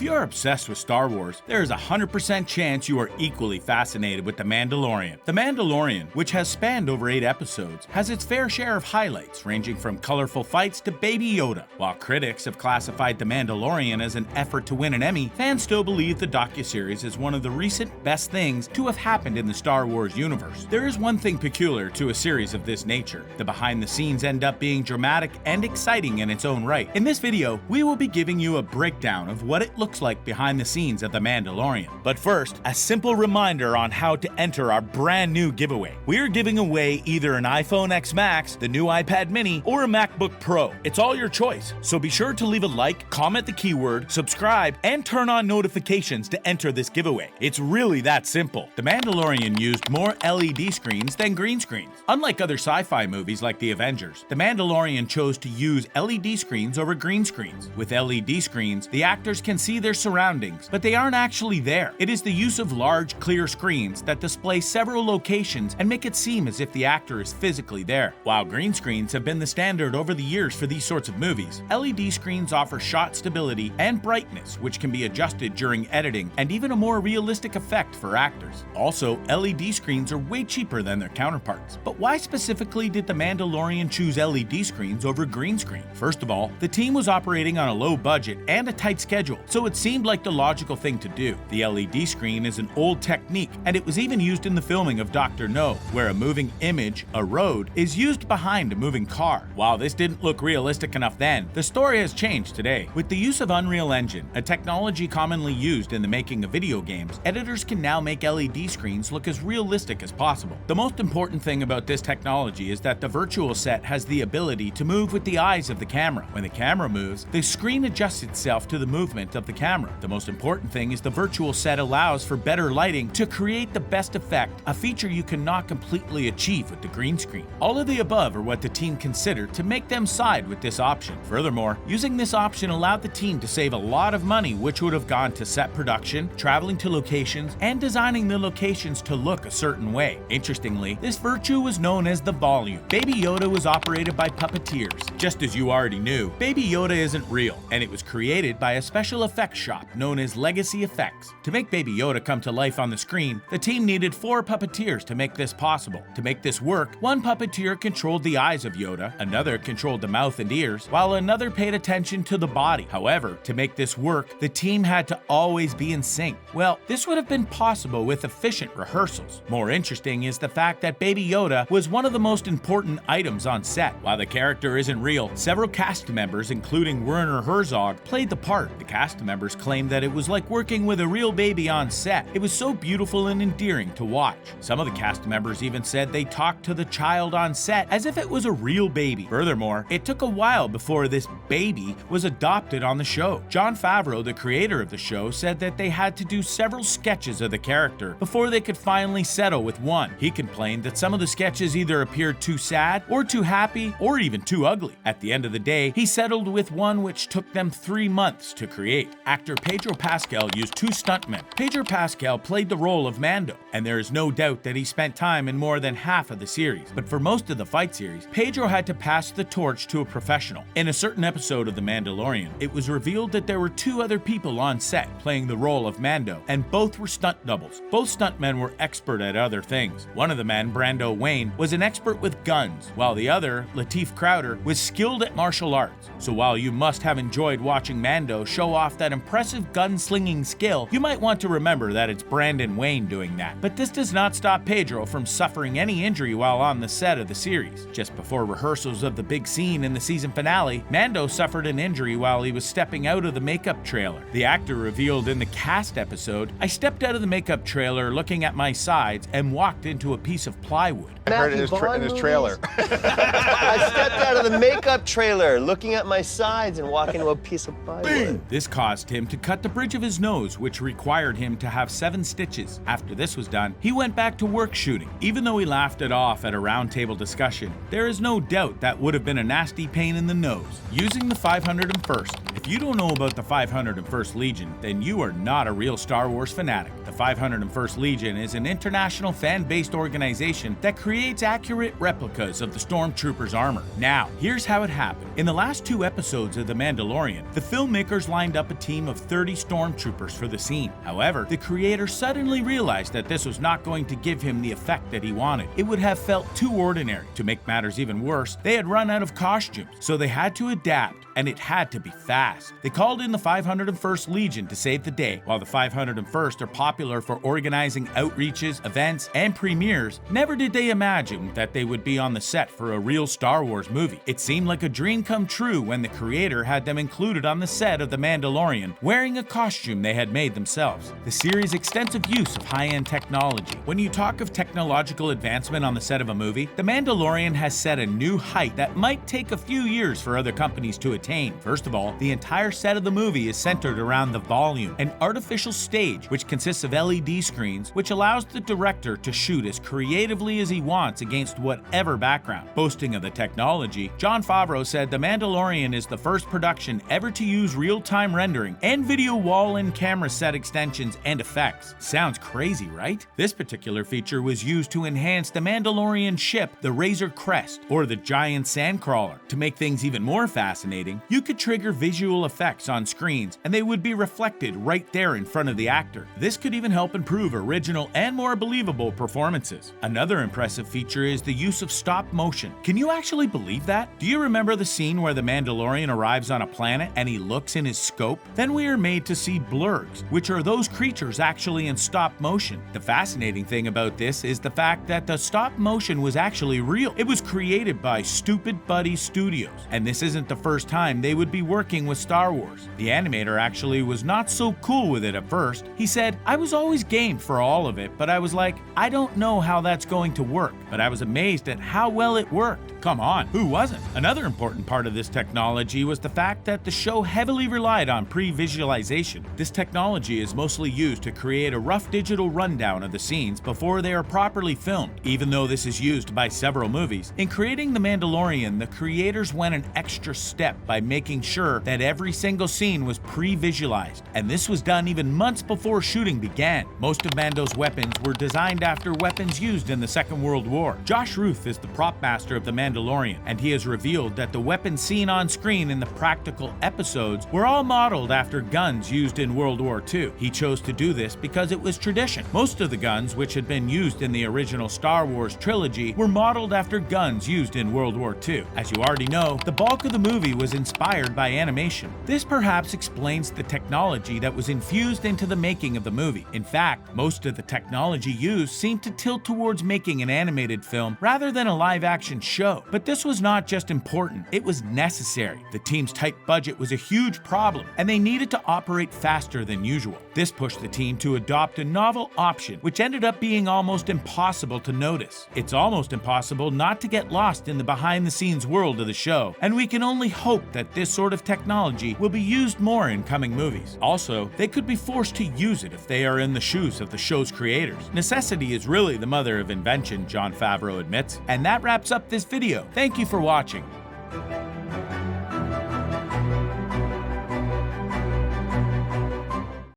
you're obsessed with Star Wars, there is a 100% chance you are equally fascinated with The Mandalorian. The Mandalorian, which has spanned over 8 episodes, has its fair share of highlights ranging from colorful fights to Baby Yoda. While critics have classified The Mandalorian as an effort to win an Emmy, fans still believe the docuseries is one of the recent best things to have happened in the Star Wars universe. There is one thing peculiar to a series of this nature. The behind the scenes end up being dramatic and exciting in its own right. In this video, we will be giving you a breakdown of what it looks like behind the scenes of The Mandalorian. But first, a simple reminder on how to enter our brand new giveaway. We are giving away either an iPhone X Max, the new iPad mini, or a MacBook Pro. It's all your choice, so be sure to leave a like, comment the keyword, subscribe, and turn on notifications to enter this giveaway. It's really that simple. The Mandalorian used more LED screens than green screens. Unlike other sci-fi movies like The Avengers, The Mandalorian chose to use LED screens over green screens. With LED screens, the actors can see their surroundings, but they aren't actually there. It is the use of large, clear screens that display several locations and make it seem as if the actor is physically there. While green screens have been the standard over the years for these sorts of movies, LED screens offer shot stability and brightness, which can be adjusted during editing, and even a more realistic effect for actors. Also, LED screens are way cheaper than their counterparts. But why specifically did The Mandalorian choose LED screens over green screen? First of all, the team was operating on a low budget and a tight schedule, so it seemed like the logical thing to do. The LED screen is an old technique, and it was even used in the filming of Dr. No, where a moving image, a road, is used behind a moving car. While this didn't look realistic enough then, the story has changed today. With the use of Unreal Engine, a technology commonly used in the making of video games, editors can now make LED screens look as realistic as possible. The most important thing about this technology is that the virtual set has the ability to move with the eyes of the camera. When the camera moves, the screen adjusts itself to the movement of the camera. The most important thing is the virtual set allows for better lighting to create the best effect, a feature you cannot completely achieve with the green screen. All of the above are what the team considered to make them side with this option. Furthermore, using this option allowed the team to save a lot of money, which would have gone to set production, traveling to locations, and designing the locations to look a certain way. Interestingly, this virtue was known as the volume. Baby Yoda was operated by puppeteers. Just as you already knew, Baby Yoda isn't real, and it was created by a special effects shop known as Legacy Effects. To make Baby Yoda come to life on the screen, the team needed 4 puppeteers to make this possible. To make this work, one puppeteer controlled the eyes of Yoda, another controlled the mouth and ears, while another paid attention to the body. However, to make this work, the team had to always be in sync. Well, this would have been possible with efficient rehearsals. More interesting is the fact that Baby Yoda was one of the most important items on set. While the character isn't real, several cast members, including Werner Herzog, played the part. The cast members claimed that it was like working with a real baby on set. It was so beautiful and endearing to watch. Some of the cast members even said they talked to the child on set as if it was a real baby. Furthermore, it took a while before this baby was adopted on the show. Jon Favreau, the creator of the show, said that they had to do several sketches of the character before they could finally settle with one. He complained that some of the sketches either appeared too sad or too happy or even too ugly. At the end of the day, he settled with one which took them 3 months to create. Actor Pedro Pascal used 2 stuntmen. Pedro Pascal played the role of Mando, and there is no doubt that he spent time in more than half of the series. But for most of the fight series, Pedro had to pass the torch to a professional. In a certain episode of The Mandalorian, it was revealed that there were 2 other people on set playing the role of Mando, and both were stunt doubles. Both stuntmen were expert at other things. One of the men, Brando Wayne, was an expert with guns, while the other, Lateef Crowder, was skilled at martial arts. So while you must have enjoyed watching Mando show off that impressive gunslinging skill, you might want to remember that it's Brandon Wayne doing that. But this does not stop Pedro from suffering any injury while on the set of the series. Just before rehearsals of the big scene in the season finale, Mando suffered an injury while he was stepping out of the makeup trailer. The actor revealed in the cast episode, "I stepped out of the makeup trailer looking at my sides and walked into a piece of plywood." I heard it in his trailer. I stepped out of the makeup trailer, looking at my sides and walking to a piece of plywood. This caused him to cut the bridge of his nose, which required him to have 7 stitches. After this was done, he went back to work shooting. Even though he laughed it off at a roundtable discussion, there is no doubt that would have been a nasty pain in the nose. Using the 501st. If you don't know about the 501st Legion, then you are not a real Star Wars fanatic. The 501st Legion is an international fan-based organization that creates accurate replicas of the Stormtroopers' armor. Now, here's how it happened. In the last 2 episodes of The Mandalorian, the filmmakers lined up a team of 30 stormtroopers for the scene. However, the creator suddenly realized that this was not going to give him the effect that he wanted. It would have felt too ordinary. To make matters even worse, they had run out of costumes, so they had to adapt, and it had to be fast. They called in the 501st Legion to save the day. While the 501st are popular for organizing outreaches, events, and premieres, never did they imagine that they would be on the set for a real Star Wars movie. It seemed like a dream come true when the creator had them included on the set of The Mandalorian, wearing a costume they had made themselves. The series' extensive use of high-end technology. When you talk of technological advancement on the set of a movie, The Mandalorian has set a new height that might take a few years for other companies to attain. First of all, the entire set of the movie is centered around the volume, an artificial stage which consists of LED screens, which allows the director to shoot as creatively as he wants against whatever background. Boasting of the technology, Jon Favreau said The Mandalorian is the first production ever to use real-time rendering and video wall and camera set extensions and effects. Sounds crazy, right? This particular feature was used to enhance the Mandalorian ship, the Razor Crest, or the giant sandcrawler. To make things even more fascinating, you could trigger visual effects on screens and they would be reflected right there in front of the actor. This could even help improve original and more believable performances. Another impressive feature is the use of stop motion. Can you actually believe that? Do you remember the scene where the Mandalorian arrives on a planet and he looks in his scope? Then we are made to see blurgs, which are those creatures actually in stop motion. The fascinating thing about this is the fact that the stop motion was actually real. It was created by Stupid Buddy Studios, and this isn't the first time they would be working with Star Wars. The animator actually was not so cool with it at first. He said, "I was always game for all of it, but I was like, I don't know how that's going to work, but I was amazed at how well it worked." Come on, who wasn't? Another important part of this technology was the fact that the show heavily relied on pre-visualization. This technology is mostly used to create a rough digital rundown of the scenes before they are properly filmed. Even though this is used by several movies, in creating The Mandalorian, the creators went an extra step by making sure that every single scene was pre-visualized, and this was done even months before shooting began. Most of Mando's weapons were designed after weapons used in the Second World War. Josh Ruth is the prop master of The Mandalorian, and he has revealed that the weapons seen on screen in the practical episodes were all modeled after guns used in World War II. He chose to do this because it was tradition. Most of the guns which had been used in the original Star Wars trilogy were modeled after guns used in World War II. As you already know, the bulk of the movie was inspired by animation. This perhaps explains the technology that was infused into the making of the movie. In fact, most of the technology used seemed to tilt towards making an animated film rather than a live-action show. But this was not just important, it was necessary. The team's tight budget was a huge problem, and they needed to operate faster than usual. This pushed the team to adopt a novel option, which ended up being almost impossible to notice. It's almost impossible not to get lost in the behind-the-scenes world of the show, and we can only hope that this sort of technology will be used more in coming movies. Also, they could be forced to use it if they are in the shoes of the show's creators. Necessity is really the mother of invention, Jon Favreau admits. And that wraps up this video. Thank you for watching.